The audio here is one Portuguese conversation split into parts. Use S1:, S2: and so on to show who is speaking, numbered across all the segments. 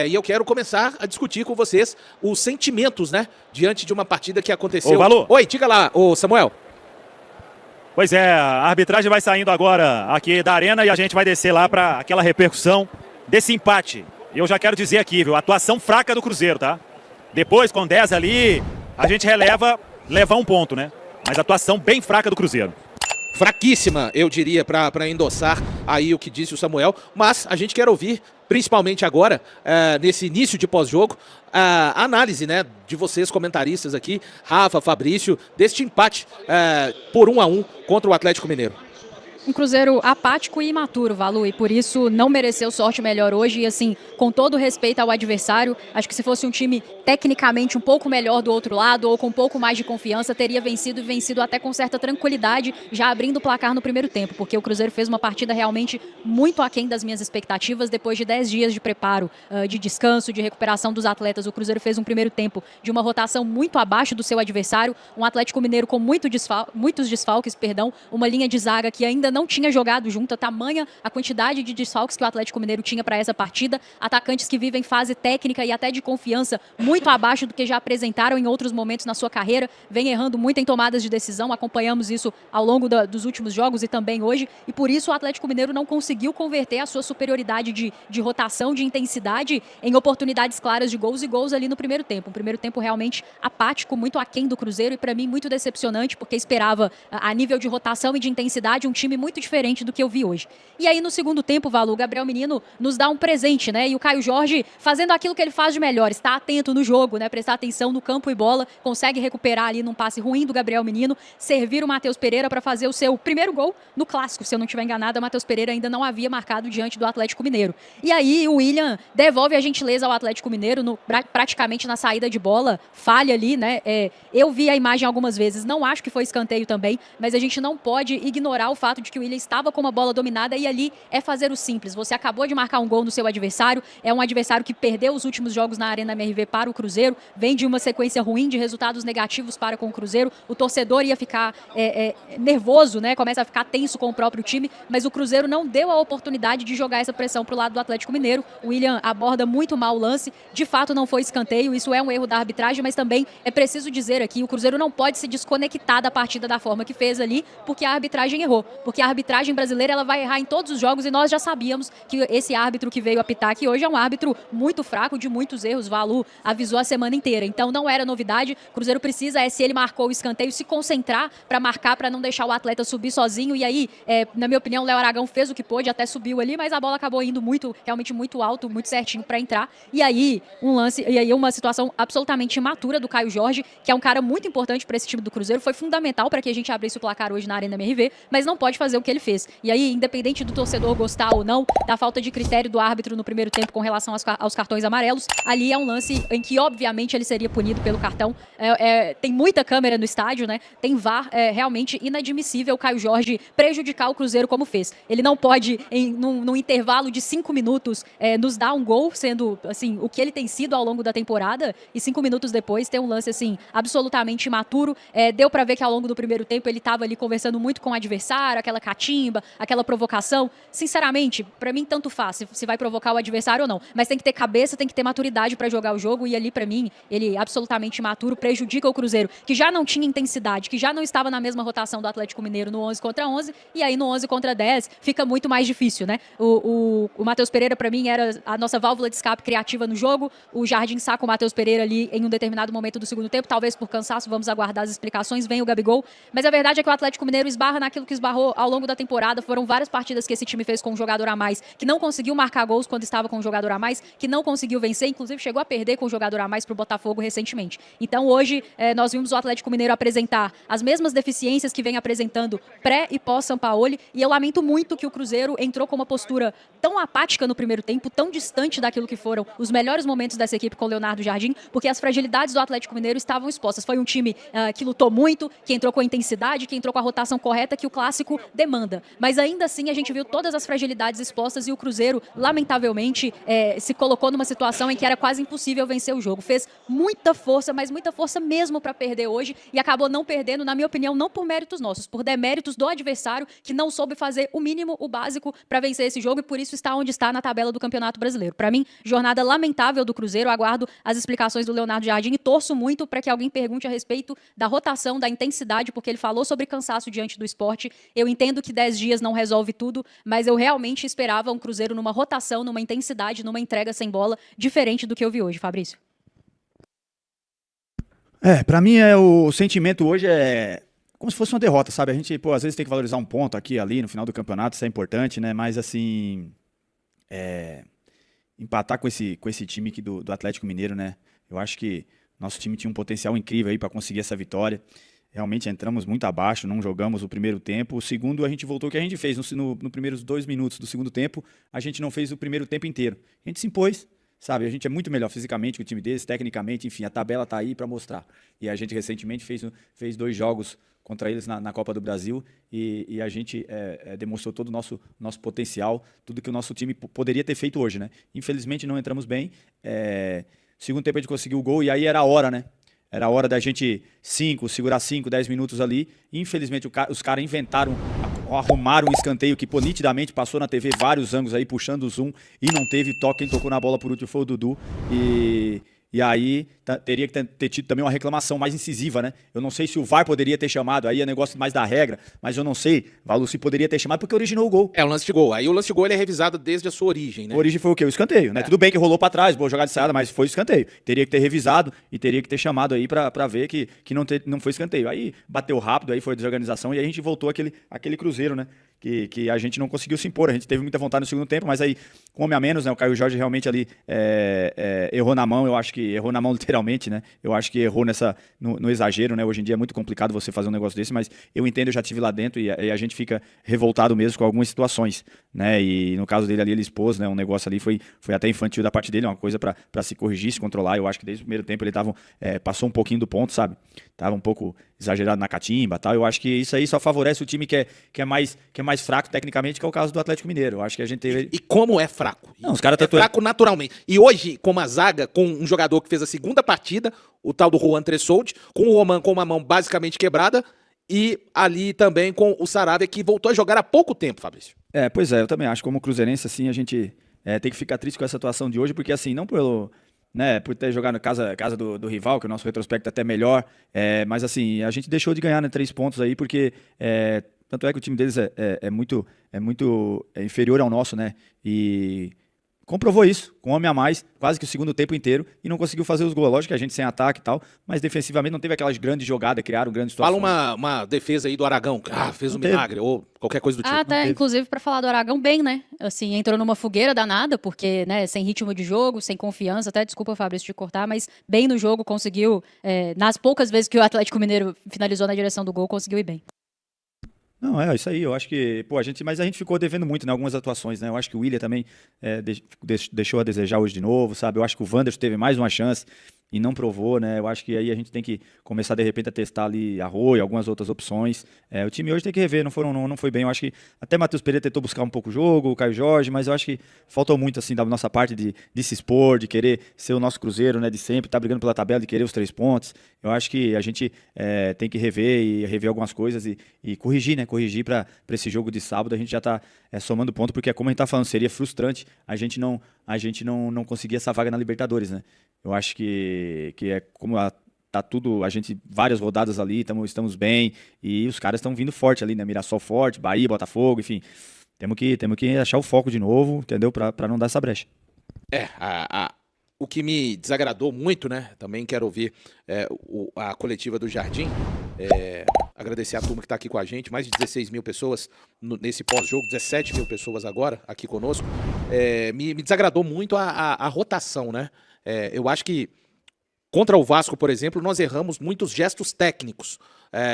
S1: e eu quero começar a discutir com vocês os sentimentos, né, diante de uma partida que aconteceu.
S2: Ô, Valu.
S1: Oi, diga lá, ô Samuel.
S2: Pois é, a arbitragem vai saindo agora aqui da arena e a gente vai descer lá para aquela repercussão desse empate. Eu já quero dizer aqui, viu, atuação fraca do Cruzeiro, tá? Depois, com 10 ali, a gente leva um ponto, né? Mas atuação bem fraca do Cruzeiro.
S1: Fraquíssima, eu diria, para endossar aí o que disse o Samuel, mas a gente quer ouvir, principalmente agora, nesse início de pós-jogo, a análise, né, de vocês comentaristas aqui, Rafa, Fabrício, deste empate por 1-1 contra o Atlético Mineiro.
S3: Um Cruzeiro apático e imaturo, Valu, e por isso não mereceu sorte melhor hoje. E assim, com todo respeito ao adversário, acho que se fosse um time tecnicamente um pouco melhor do outro lado ou com um pouco mais de confiança, teria vencido e vencido até com certa tranquilidade, já abrindo o placar no primeiro tempo, porque o Cruzeiro fez uma partida realmente muito aquém das minhas expectativas. Depois de 10 dias de preparo, de descanso, de recuperação dos atletas, o Cruzeiro fez um primeiro tempo de uma rotação muito abaixo do seu adversário, um Atlético Mineiro com muitos desfalques, uma linha de zaga que ainda não tinha jogado junto, tamanha a quantidade de desfalques que o Atlético Mineiro tinha para essa partida, atacantes que vivem fase técnica e até de confiança muito abaixo do que já apresentaram em outros momentos na sua carreira, vem errando muito em tomadas de decisão, acompanhamos isso ao longo dos últimos jogos e também hoje, e por isso o Atlético Mineiro não conseguiu converter a sua superioridade de rotação, de intensidade em oportunidades claras de gols e gols ali no primeiro tempo. Um primeiro tempo realmente apático, muito aquém do Cruzeiro e para mim muito decepcionante, porque esperava a nível de rotação e de intensidade um time muito diferente do que eu vi hoje. E aí no segundo tempo, Valu, o Gabriel Menino nos dá um presente, né? E o Caio Jorge fazendo aquilo que ele faz de melhor, está atento no jogo, né? Prestar atenção no campo e bola, consegue recuperar ali num passe ruim do Gabriel Menino, servir o Matheus Pereira para fazer o seu primeiro gol no clássico. Se eu não estiver enganada, o Matheus Pereira ainda não havia marcado diante do Atlético Mineiro. E aí o William devolve a gentileza ao Atlético Mineiro praticamente na saída de bola, falha ali, né? Eu vi a imagem algumas vezes, não acho que foi escanteio também, mas a gente não pode ignorar o fato de que o William estava com uma bola dominada e ali é fazer o simples. Você acabou de marcar um gol no seu adversário, é um adversário que perdeu os últimos jogos na Arena MRV para o Cruzeiro, vem de uma sequência ruim de resultados negativos para com o Cruzeiro, o torcedor ia ficar nervoso, né? Começa a ficar tenso com o próprio time, mas o Cruzeiro não deu a oportunidade de jogar essa pressão para o lado do Atlético Mineiro. O William aborda muito mal o lance, de fato não foi escanteio, isso é um erro da arbitragem, mas também é preciso dizer aqui, o Cruzeiro não pode se desconectar da partida da forma que fez ali, porque a arbitragem errou, porque a arbitragem brasileira ela vai errar em todos os jogos e nós já sabíamos que esse árbitro que veio apitar aqui hoje é um árbitro muito fraco, de muitos erros. Valu avisou a semana inteira, então não era novidade. O Cruzeiro precisa, se ele marcou o escanteio, se concentrar para marcar, para não deixar o atleta subir sozinho. E aí, na minha opinião, o Léo Aragão fez o que pôde, até subiu ali, mas a bola acabou indo realmente muito alto, muito certinho para entrar. E aí, uma situação absolutamente imatura do Caio Jorge, que é um cara muito importante para esse time do Cruzeiro, foi fundamental para que a gente abrisse o placar hoje na Arena MRV, mas não pode fazer o que ele fez. E aí, independente do torcedor gostar ou não, da falta de critério do árbitro no primeiro tempo com relação aos cartões amarelos, ali é um lance em que, obviamente, ele seria punido pelo cartão. Tem muita câmera no estádio, né? Tem VAR, realmente inadmissível o Caio Jorge prejudicar o Cruzeiro como fez. Ele não pode, num intervalo de 5 minutos, nos dar um gol, sendo assim, o que ele tem sido ao longo da temporada, e 5 minutos depois ter um lance assim, absolutamente imaturo. Deu pra ver que ao longo do primeiro tempo ele estava ali conversando muito com o adversário, aquela catimba, aquela provocação. Sinceramente, pra mim tanto faz se vai provocar o adversário ou não, mas tem que ter cabeça, tem que ter maturidade pra jogar o jogo, e ali pra mim, ele absolutamente imaturo, prejudica o Cruzeiro, que já não tinha intensidade, que já não estava na mesma rotação do Atlético Mineiro no 11 contra 11, e aí no 11 contra 10 fica muito mais difícil, né? O Matheus Pereira pra mim era a nossa válvula de escape criativa no jogo, o Jardim saca o Matheus Pereira ali em um determinado momento do segundo tempo, talvez por cansaço, vamos aguardar as explicações, vem o Gabigol, mas a verdade é que o Atlético Mineiro esbarra naquilo que esbarrou ao longo da temporada. Foram várias partidas que esse time fez com um jogador a mais, que não conseguiu marcar gols quando estava com um jogador a mais, que não conseguiu vencer, inclusive chegou a perder com um jogador a mais para o Botafogo recentemente. Então hoje nós vimos o Atlético Mineiro apresentar as mesmas deficiências que vem apresentando pré e pós Sampaoli, e eu lamento muito que o Cruzeiro entrou com uma postura tão apática no primeiro tempo, tão distante daquilo que foram os melhores momentos dessa equipe com o Leonardo Jardim, porque as fragilidades do Atlético Mineiro estavam expostas. Foi um time que lutou muito, que entrou com a intensidade, que entrou com a rotação correta, que o clássico demanda. Mas ainda assim a gente viu todas as fragilidades expostas e o Cruzeiro, lamentavelmente, se colocou numa situação em que era quase impossível vencer o jogo. Fez muita força, mas muita força mesmo para perder hoje e acabou não perdendo, na minha opinião, não por méritos nossos, por deméritos do adversário que não soube fazer o mínimo, o básico para vencer esse jogo e por isso está onde está na tabela do Campeonato Brasileiro. Para mim, jornada lamentável do Cruzeiro. Aguardo as explicações do Leonardo Jardim e torço muito para que alguém pergunte a respeito da rotação, da intensidade, porque ele falou sobre cansaço diante do esporte. Eu entendo que 10 dias não resolve tudo, mas eu realmente esperava um Cruzeiro numa rotação, numa intensidade, numa entrega sem bola, diferente do que eu vi hoje, Fabrício.
S4: Pra mim o sentimento hoje é como se fosse uma derrota, sabe? A gente, às vezes tem que valorizar um ponto aqui e ali no final do campeonato, isso é importante, né? Mas assim, empatar com esse time aqui do Atlético Mineiro, né? Eu acho que nosso time tinha um potencial incrível aí para conseguir essa vitória. Realmente entramos muito abaixo, não jogamos o primeiro tempo. O segundo, a gente voltou o que a gente fez no primeiros 2 minutos do segundo tempo. A gente não fez o primeiro tempo inteiro. A gente se impôs, sabe? A gente é muito melhor fisicamente que o time deles, tecnicamente, enfim, a tabela tá aí para mostrar. E a gente recentemente fez 2 jogos contra eles na Copa do Brasil e a gente demonstrou todo o nosso potencial, tudo que o nosso time poderia ter feito hoje, né? Infelizmente não entramos bem. Segundo tempo a gente conseguiu o gol e aí era a hora, né? Era a hora da gente segurar 5, 10 minutos ali. Infelizmente os caras arrumaram um escanteio que nitidamente passou na TV vários ângulos aí, puxando o zoom e não teve toque. Quem tocou na bola por último foi o Dudu. E aí teria que ter tido também uma reclamação mais incisiva, né? Eu não sei se o VAR poderia ter chamado, aí é negócio mais da regra, mas eu não sei, Valu, se poderia ter chamado porque originou o gol.
S1: O lance de gol. Aí o lance de gol ele é revisado desde a sua origem, né?
S4: A origem foi o quê? O escanteio, né? Tudo bem que rolou pra trás, boa jogada de saída, mas foi escanteio. Teria que ter revisado e teria que ter chamado aí pra ver que não foi escanteio. Aí bateu rápido, aí foi desorganização e aí a gente voltou aquele Cruzeiro, né? Que a gente não conseguiu se impor. A gente teve muita vontade no segundo tempo, mas aí, com homem a menos, né? O Caio Jorge realmente ali errou na mão. Eu acho que errou na mão literalmente, né? Eu acho que errou no exagero, né? Hoje em dia é muito complicado você fazer um negócio desse, mas eu entendo, eu já estive lá dentro e a gente fica revoltado mesmo com algumas situações, né? E no caso dele ali, ele expôs, né? Um negócio ali foi até infantil da parte dele, uma coisa pra se corrigir, se controlar. Eu acho que desde o primeiro tempo ele passou um pouquinho do ponto, sabe? Tava um pouco exagerado na catimba e tal. Eu acho que isso aí só favorece o time que é mais fraco tecnicamente, que é o caso do Atlético Mineiro. Eu acho que a gente teve...
S1: E como é fraco?
S4: Não, os caras
S1: fraco naturalmente. E hoje, com uma zaga, com um jogador que fez a segunda partida, o tal do Juan Tressoldi, com o Roman com uma mão basicamente quebrada, e ali também com o Saravia, que voltou a jogar há pouco tempo, Fabrício.
S4: Pois é, eu também acho. Como cruzeirense, assim, a gente tem que ficar triste com essa atuação de hoje, porque assim, não pelo... né, por ter jogado na casa do rival, que o nosso retrospecto é até melhor, mas assim, a gente deixou de ganhar, né, 3 pontos aí, porque tanto é que o time deles é muito inferior ao nosso, né, e comprovou isso, com um homem a mais, quase que o segundo tempo inteiro, e não conseguiu fazer os gols. Lógico que a gente sem ataque e tal, mas defensivamente não teve aquelas grandes jogadas, criaram grandes situações.
S1: Fala uma defesa aí do Aragão, fez um milagre, ou qualquer coisa do tipo.
S3: Até, inclusive, para falar do Aragão, bem, né? Assim, entrou numa fogueira danada, porque, né, sem ritmo de jogo, sem confiança, até, desculpa, Fabrício, te cortar, mas bem no jogo, conseguiu, nas poucas vezes que o Atlético Mineiro finalizou na direção do gol, conseguiu ir bem.
S4: Não, isso aí, eu acho que, mas a gente ficou devendo muito em algumas atuações, né? Eu acho que o Willian também deixou a desejar hoje de novo, sabe? Eu acho que o Wanderson teve mais uma chance e não provou, né? Eu acho que aí a gente tem que começar, de repente, a testar ali Arroio, algumas outras opções. O time hoje tem que rever, não foi bem. Eu acho que até Matheus Pereira tentou buscar um pouco o jogo, o Caio Jorge, mas eu acho que faltou muito, assim, da nossa parte de se expor, de querer ser o nosso Cruzeiro, né? De sempre, tá brigando pela tabela, de querer os 3 pontos. Eu acho que a gente tem que rever algumas coisas e corrigir, né? Corrigir para esse jogo de sábado. A gente já tá somando ponto, porque como a gente tá falando, seria frustrante a gente não conseguir essa vaga na Libertadores, né? Eu acho que é como tá tudo, a gente, várias rodadas ali, estamos bem, e os caras estão vindo forte ali, né? Mirassol forte, Bahia, Botafogo, enfim. Temos que achar o foco de novo, entendeu? Para não dar essa brecha.
S1: O que me desagradou muito, né? Também quero ouvir a coletiva do Jardim. Agradecer a turma que está aqui com a gente, mais de 16 mil pessoas nesse pós-jogo, 17 mil pessoas agora aqui conosco. Me desagradou muito a rotação, né? Eu acho que contra o Vasco, por exemplo, nós erramos muitos gestos técnicos.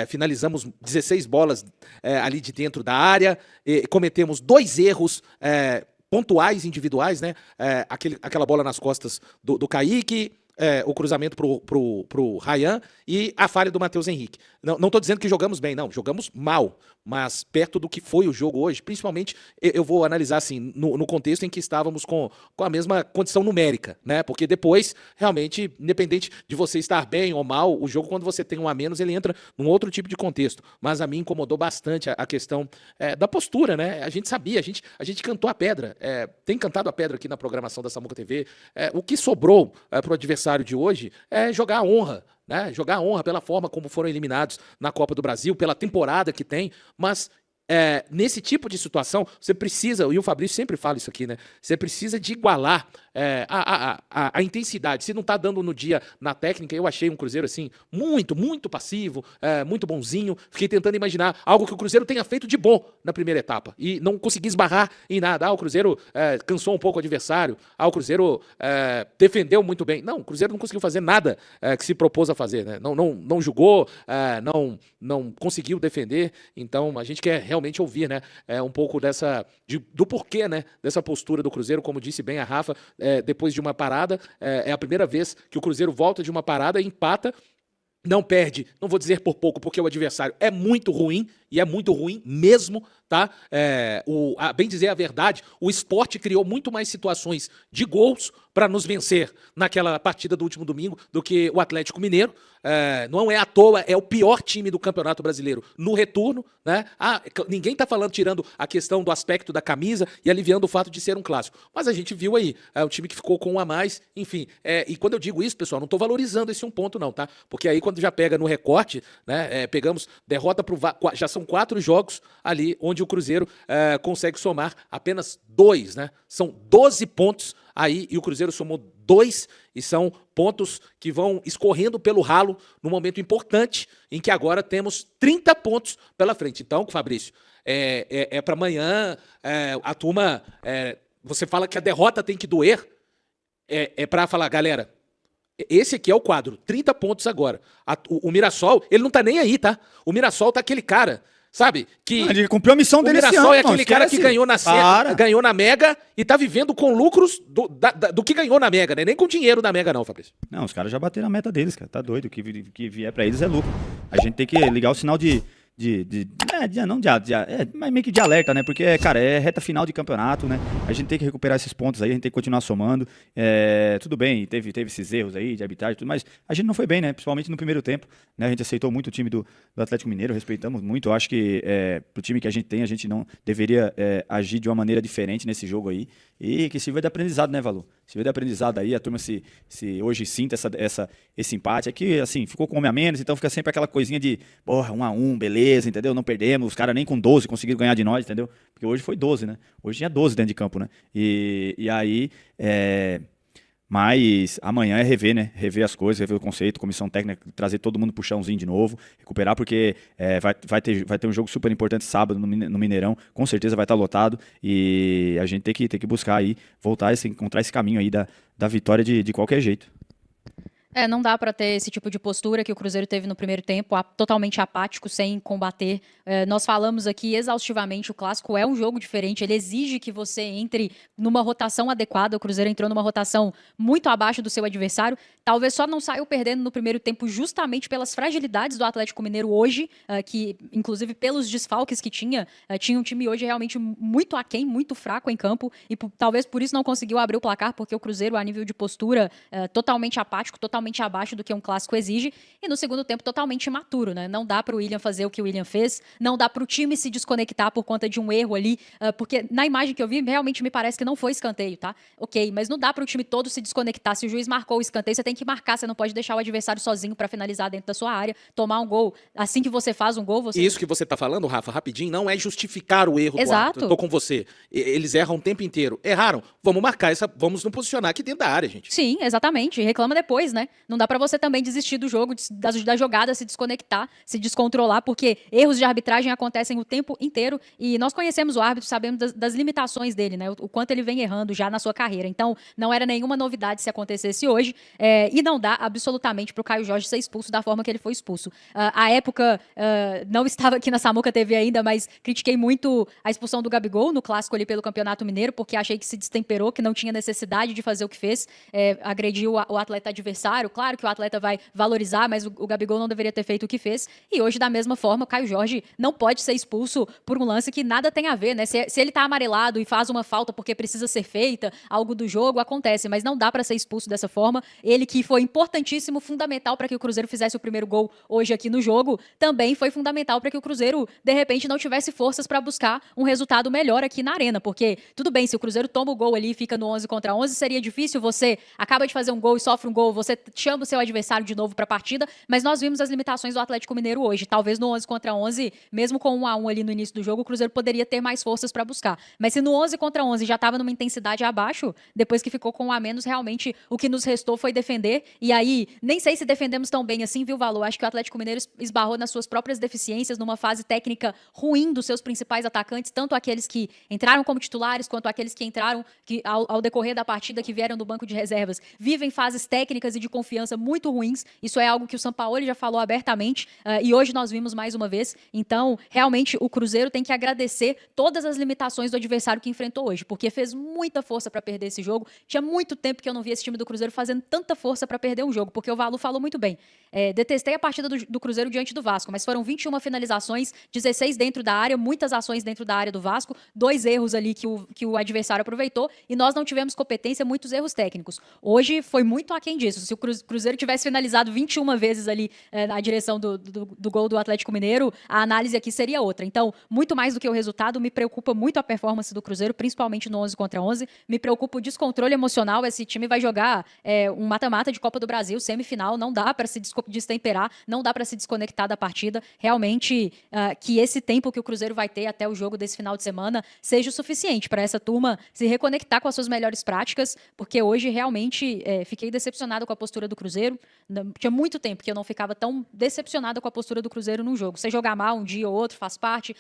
S1: Finalizamos 16 bolas ali de dentro da área, cometemos 2 erros pontuais, individuais, né? Aquela bola nas costas do Kaique, o cruzamento pro Ryan e a falha do Matheus Henrique. Não tô dizendo que jogamos bem, não. Jogamos mal. Mas perto do que foi o jogo hoje, principalmente, eu vou analisar assim, no contexto em que estávamos com a mesma condição numérica, né? Porque depois, realmente, independente de você estar bem ou mal, o jogo, quando você tem um a menos, ele entra num outro tipo de contexto. Mas a mim incomodou bastante a questão da postura, né? A gente sabia, a gente cantou a pedra. Tem cantado a pedra aqui na programação da Samuca TV. O que sobrou pro adversário de hoje é jogar a honra, né? Jogar a honra pela forma como foram eliminados na Copa do Brasil, pela temporada que tem, mas nesse tipo de situação, você precisa, e o Fabrício sempre fala isso aqui, né? Você precisa de igualar a intensidade. Se não tá dando no dia na técnica, eu achei um Cruzeiro assim, muito passivo, muito bonzinho. Fiquei tentando imaginar algo que o Cruzeiro tenha feito de bom na primeira etapa e não consegui esbarrar em nada. O Cruzeiro cansou um pouco o adversário, o Cruzeiro defendeu muito bem. Não, o Cruzeiro não conseguiu fazer nada que se propôs a fazer, né? Não jogou, não conseguiu defender. Então a gente quer realmente ouvir, né, um pouco do porquê, né, dessa postura do Cruzeiro, como disse bem a Rafa, depois de uma parada, é a primeira vez que o Cruzeiro volta de uma parada e empata, não perde, não vou dizer por pouco, porque o adversário é muito ruim, e é muito ruim mesmo, tá? Bem dizer a verdade, o Sport criou muito mais situações de gols para nos vencer naquela partida do último domingo do que o Atlético Mineiro. Não é à toa, é o pior time do Campeonato Brasileiro no retorno, né? Ninguém tá falando, tirando a questão do aspecto da camisa e aliviando o fato de ser um clássico. Mas a gente viu aí, o time que ficou com um a mais, enfim. E quando eu digo isso, pessoal, não tô valorizando esse um ponto não, tá? Porque aí quando já pega no recorte, né, pegamos derrota já são 4 jogos ali onde o Cruzeiro consegue somar apenas 2, né? São 12 pontos aí e o Cruzeiro somou 2 e são pontos que vão escorrendo pelo ralo no momento importante em que agora temos 30 pontos pela frente. Então, Fabrício, para amanhã a turma, você fala que a derrota tem que doer, para falar, galera, esse aqui é o quadro, 30 pontos agora. O Mirassol, ele não tá nem aí, tá? O Mirassol tá aquele cara, sabe?
S4: Ele cumpriu a missão dele esse ano.
S1: O Mirassol é aquele cara que ganhou na Mega e tá vivendo com lucros do que ganhou na Mega, né? Nem com dinheiro da Mega não, Fabrício.
S4: Não, os caras já bateram a meta deles, cara. Tá doido. O que vier pra eles é lucro. A gente tem que ligar o sinal mas meio que de alerta, né? Porque, cara, é reta final de campeonato, né? A gente tem que recuperar esses pontos aí, a gente tem que continuar somando. Tudo bem, teve esses erros aí de arbitragem e tudo, mas a gente não foi bem, né? Principalmente no primeiro tempo, né? A gente aceitou muito o time do Atlético Mineiro, respeitamos muito. Eu acho que pro time que a gente não deveria agir de uma maneira diferente nesse jogo aí. E que sirva de aprendizado, né, Valu? Sirva de aprendizado aí, a turma se hoje sinta esse empate. É que, assim, ficou com um homem a menos, então fica sempre aquela coisinha de, 1-1, beleza, entendeu? Não perdemos, os caras nem com 12 conseguiram ganhar de nós, entendeu? Porque hoje foi 12, né? Hoje tinha 12 dentro de campo, né? E aí, mas amanhã é rever, né? Rever as coisas, rever o conceito, comissão técnica, trazer todo mundo pro chãozinho de novo, recuperar, porque vai ter um jogo super importante sábado no Mineirão, com certeza vai estar lotado, e a gente tem que buscar aí, encontrar esse caminho aí da vitória de qualquer jeito.
S3: Não dá para ter esse tipo de postura que o Cruzeiro teve no primeiro tempo, totalmente apático, sem combater. Nós falamos aqui exaustivamente, o Clássico é um jogo diferente, ele exige que você entre numa rotação adequada. O Cruzeiro entrou numa rotação muito abaixo do seu adversário, talvez só não saiu perdendo no primeiro tempo justamente pelas fragilidades do Atlético Mineiro hoje, que inclusive pelos desfalques que tinha um time hoje realmente muito aquém, muito fraco em campo, e talvez por isso não conseguiu abrir o placar, porque o Cruzeiro, a nível de postura, totalmente apático, totalmente abaixo do que um clássico exige, e no segundo tempo totalmente imaturo, né? Não dá para o William fazer o que o William fez, não dá para o time se desconectar por conta de um erro ali, porque na imagem que eu vi, realmente me parece que não foi escanteio, tá? Ok, mas não dá para o time todo se desconectar. Se o juiz marcou o escanteio, você tem que marcar, você não pode deixar o adversário sozinho para finalizar dentro da sua área, tomar um gol. Assim que você faz um gol, você...
S1: Isso que você tá falando, Rafa, rapidinho, não é justificar o erro do árbitro. Eu tô com você. Eles erram o tempo inteiro. Erraram, vamos marcar vamos nos posicionar aqui dentro da área, gente.
S3: Sim, exatamente. Reclama depois, né? Não dá pra você também desistir do jogo, da jogada, se desconectar, se descontrolar, porque erros de arbitragem acontecem o tempo inteiro e nós conhecemos o árbitro, sabemos das limitações dele, né? O quanto ele vem errando já na sua carreira. Então, não era nenhuma novidade se acontecesse hoje e não dá absolutamente pro Caio Jorge ser expulso da forma que ele foi expulso. À época, não estava aqui na Samuca TV ainda, mas critiquei muito a expulsão do Gabigol no clássico ali pelo Campeonato Mineiro, porque achei que se destemperou, que não tinha necessidade de fazer o que fez, agrediu o atleta adversário. Claro que o atleta vai valorizar, mas o Gabigol não deveria ter feito o que fez. E hoje, da mesma forma, o Caio Jorge não pode ser expulso por um lance que nada tem a ver, né? Se ele tá amarelado e faz uma falta porque precisa ser feita, algo do jogo, acontece, mas não dá para ser expulso dessa forma. Ele que foi importantíssimo, fundamental para que o Cruzeiro fizesse o primeiro gol hoje aqui no jogo, também foi fundamental para que o Cruzeiro, de repente, não tivesse forças para buscar um resultado melhor aqui na Arena, porque tudo bem, se o Cruzeiro toma o gol ali e fica no 11 contra 11, seria difícil, você acaba de fazer um gol e sofre um gol, você chama o seu adversário de novo para a partida, mas nós vimos as limitações do Atlético Mineiro hoje. Talvez no 11 contra 11, mesmo com 1-1 ali no início do jogo, o Cruzeiro poderia ter mais forças para buscar. Mas se no 11 contra 11 já estava numa intensidade abaixo, depois que ficou com 1 a menos, realmente o que nos restou foi defender. E aí, nem sei se defendemos tão bem assim, viu, Valor? Acho que o Atlético Mineiro esbarrou nas suas próprias deficiências, numa fase técnica ruim dos seus principais atacantes, tanto aqueles que entraram como titulares, quanto aqueles que entraram ao decorrer da partida, que vieram do banco de reservas, vivem fases técnicas e de confiança muito ruins. Isso é algo que o Sampaoli já falou abertamente, e hoje nós vimos mais uma vez. Então, realmente, o Cruzeiro tem que agradecer todas as limitações do adversário que enfrentou hoje, porque fez muita força para perder esse jogo. Tinha muito tempo que eu não via esse time do Cruzeiro fazendo tanta força para perder um jogo, porque o Valu falou muito bem. Detestei a partida do Cruzeiro diante do Vasco, mas foram 21 finalizações, 16 dentro da área, muitas ações dentro da área do Vasco, 2 erros ali que o adversário aproveitou, e nós não tivemos competência, muitos erros técnicos. Hoje foi muito aquém disso. Se o Cruzeiro tivesse finalizado 21 vezes ali na direção do gol do Atlético Mineiro, a análise aqui seria outra. Então, muito mais do que o resultado, me preocupa muito a performance do Cruzeiro, principalmente no 11 contra 11. Me preocupa o descontrole emocional. Esse time vai jogar um mata-mata de Copa do Brasil, semifinal, não dá para se destemperar, não dá para se desconectar da partida. Realmente, que esse tempo que o Cruzeiro vai ter até o jogo desse final de semana seja o suficiente para essa turma se reconectar com as suas melhores práticas, porque hoje realmente fiquei decepcionada com a postura do Cruzeiro. Tinha muito tempo que eu não ficava tão decepcionada com a postura do Cruzeiro num jogo. Você jogar mal um dia ou outro faz parte,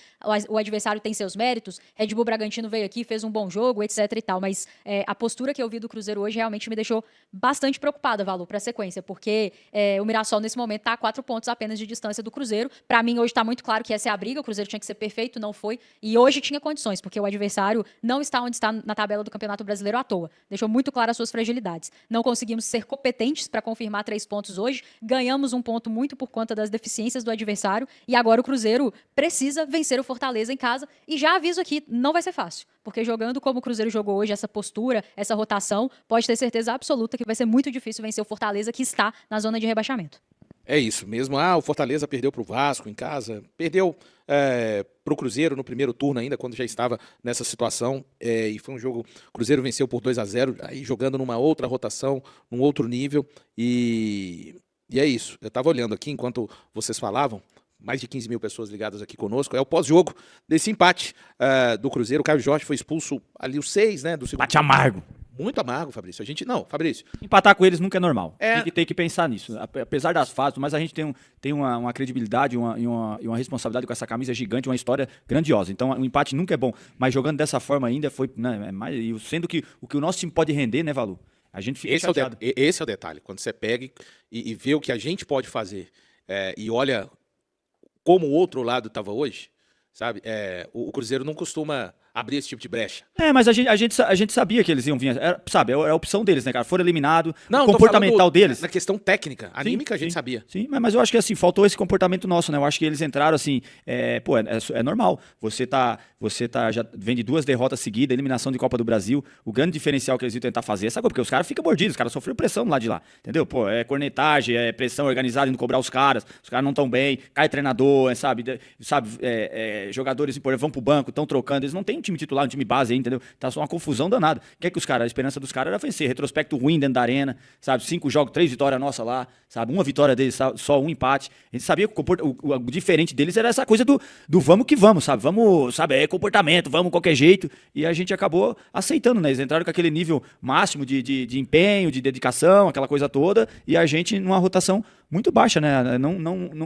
S3: o adversário tem seus méritos, Red Bull Bragantino veio aqui, fez um bom jogo, etc e tal, mas a postura que eu vi do Cruzeiro hoje realmente me deixou bastante preocupada, Valu, para a sequência, porque o Mirassol nesse momento está a 4 pontos apenas de distância do Cruzeiro. Para mim hoje está muito claro que essa é a briga, o Cruzeiro tinha que ser perfeito, não foi, e hoje tinha condições, porque o adversário não está onde está na tabela do Campeonato Brasileiro à toa. Deixou muito claro as suas fragilidades. Não conseguimos ser competentes para confirmar 3 pontos hoje, ganhamos um ponto muito por conta das deficiências do adversário, e agora o Cruzeiro precisa vencer o Fortaleza em casa, e já aviso aqui, não vai ser fácil, porque jogando como o Cruzeiro jogou hoje, essa postura, essa rotação, pode ter certeza absoluta que vai ser muito difícil vencer o Fortaleza, que está na zona de rebaixamento.
S1: É isso mesmo. O Fortaleza perdeu para o Vasco em casa, perdeu para o Cruzeiro no primeiro turno ainda, quando já estava nessa situação, e foi um jogo, o Cruzeiro venceu por 2-0, aí jogando numa outra rotação, num outro nível, e é isso. Eu estava olhando aqui, enquanto vocês falavam, mais de 15 mil pessoas ligadas aqui conosco, é o pós-jogo desse empate do Cruzeiro. O Caio Jorge foi expulso ali os 6, né, do segundo.
S4: Empate amargo.
S1: Muito amargo, Fabrício. Fabrício.
S4: Empatar com eles nunca é normal. Tem que pensar nisso. Apesar das fases, mas a gente tem uma credibilidade e uma responsabilidade com essa camisa gigante, uma história grandiosa. Então, o empate nunca é bom. Mas jogando dessa forma ainda foi, né, sendo que o que o nosso time pode render, né, Valu? A gente fica chateado.
S1: Esse é o detalhe. Quando você pega e vê o que a gente pode fazer e olha como o outro lado estava hoje, sabe? O Cruzeiro não costuma abrir esse tipo de brecha.
S4: Mas a gente sabia que eles iam vir, sabe? É a opção deles, né, cara? Foram eliminados,
S1: o
S4: comportamental deles.
S1: Na questão técnica, anímica, a gente sabia.
S4: Sim, mas eu acho que assim, faltou esse comportamento nosso, né? Eu acho que eles entraram assim, é normal. Você já vem de 2 derrotas seguidas, eliminação de Copa do Brasil. O grande diferencial que eles iam tentar fazer, sabe? Porque os caras ficam mordidos, os caras sofreram pressão lá de lá, entendeu? É cornetagem, é pressão organizada indo cobrar os caras não estão bem, cai treinador, sabe? Jogadores importantes vão pro banco, estão trocando, eles não têm um time titular, um time base aí, entendeu? Tá só uma confusão danada. O que é que a esperança dos caras era vencer, retrospecto ruim dentro da arena, sabe? 5 jogos, 3 vitórias nossa lá, sabe? 1 vitória deles, só 1 empate. A gente sabia que o diferente deles era essa coisa do vamos que vamos, sabe? Vamos, sabe? É comportamento, vamos qualquer jeito. E a gente acabou aceitando, né? Eles entraram com aquele nível máximo de empenho, de dedicação, aquela coisa toda, e a gente numa rotação muito baixa, né?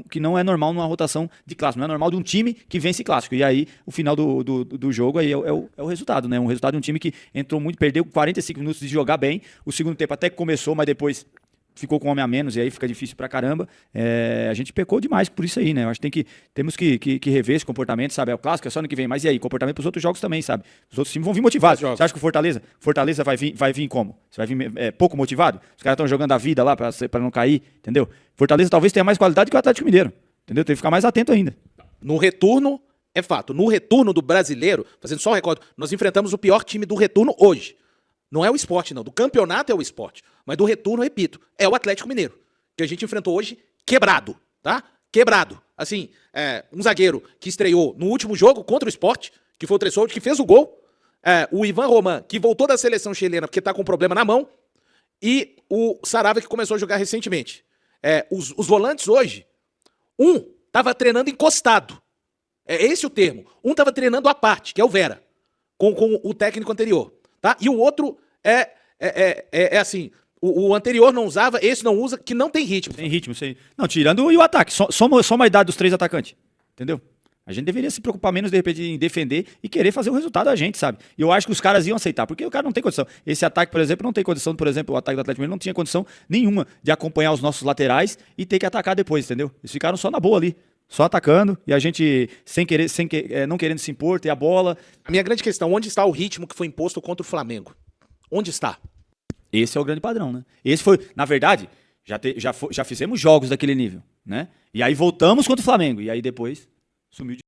S4: Que não é normal numa rotação de clássico, não é normal de um time que vence clássico. E aí, o final do jogo aí é o resultado, né? Um resultado de um time que entrou muito, perdeu 45 minutos de jogar bem. O segundo tempo até que começou, mas depois ficou com um homem a menos, e aí fica difícil pra caramba. A gente pecou demais por isso aí, né? Eu acho que temos que rever esse comportamento, sabe? É o clássico, é só ano que vem, mas e aí? Comportamento pros outros jogos também, sabe? Os outros times vão vir motivados. Você acha que o Fortaleza vai vir como? Você vai vir pouco motivado? Os caras estão jogando a vida lá pra não cair, entendeu? Fortaleza talvez tenha mais qualidade que o Atlético Mineiro, entendeu? Tem que ficar mais atento ainda.
S1: No retorno, é fato, no retorno do Brasileiro, fazendo só um recorde, nós enfrentamos o pior time do retorno hoje. Não é o Sport, não. Do campeonato é o Sport. Mas do retorno, repito, é o Atlético Mineiro. Que a gente enfrentou hoje quebrado, tá? Quebrado. Assim, um zagueiro que estreou no último jogo contra o Sport, que foi o Tressoldi, que fez o gol. O Ivan Roman, que voltou da seleção chilena porque tá com problema na mão. E o Saravia, que começou a jogar recentemente. Os volantes hoje, um tava treinando encostado. É esse o termo. Um tava treinando à parte, que é o Vera, com o técnico anterior. Tá? E o outro é assim, o anterior não usava, esse não usa, que não tem ritmo.
S4: Tem ritmo, sei. Não, tirando o ataque, só uma idade dos 3 atacantes, entendeu? A gente deveria se preocupar menos, de repente, em defender e querer fazer o resultado a gente, sabe? E eu acho que os caras iam aceitar, porque o cara não tem condição. Esse ataque, por exemplo, não tem condição, por exemplo, o ataque do Atlético Mineiro não tinha condição nenhuma de acompanhar os nossos laterais e ter que atacar depois, entendeu? Eles ficaram só na boa ali. Só atacando, e a gente não querendo se impor, ter a bola.
S1: A minha grande questão, onde está o ritmo que foi imposto contra o Flamengo? Onde está?
S4: Esse é o grande padrão, né? Esse foi, na verdade, já fizemos jogos daquele nível, né? E aí voltamos contra o Flamengo, e aí depois sumiu de